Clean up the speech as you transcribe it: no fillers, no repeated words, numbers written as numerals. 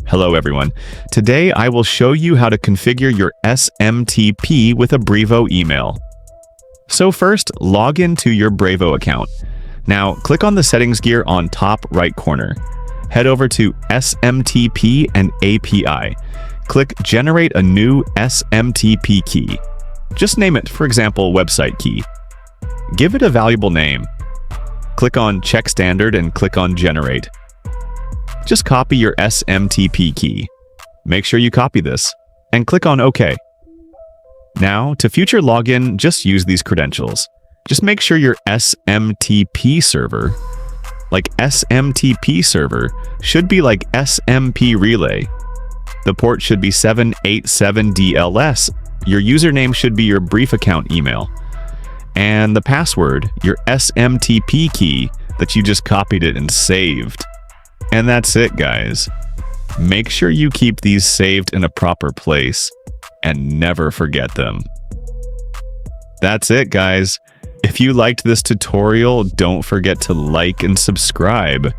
Hello everyone. Today I will show you how to configure your SMTP with a Brevo email. So first, log into your Brevo account. Now click on the settings gear on top right corner. Head over to SMTP and API. Click Generate a new SMTP key. Just name it, for example, website key. Give it a valuable name. Click on Check Standard and click on Generate. Just copy your SMTP key. Make sure you copy this, and click on OK. Now, to future login, just use these credentials. Just make sure your SMTP server, should be like SMP Relay. The port should be 787 DLS. Your username should be your brief account email. And the password, your SMTP key that you just copied it and saved. And that's it, guys. Make sure you keep these saved in a proper place and never forget them. That's it, guys. If you liked this tutorial, don't forget to like and subscribe.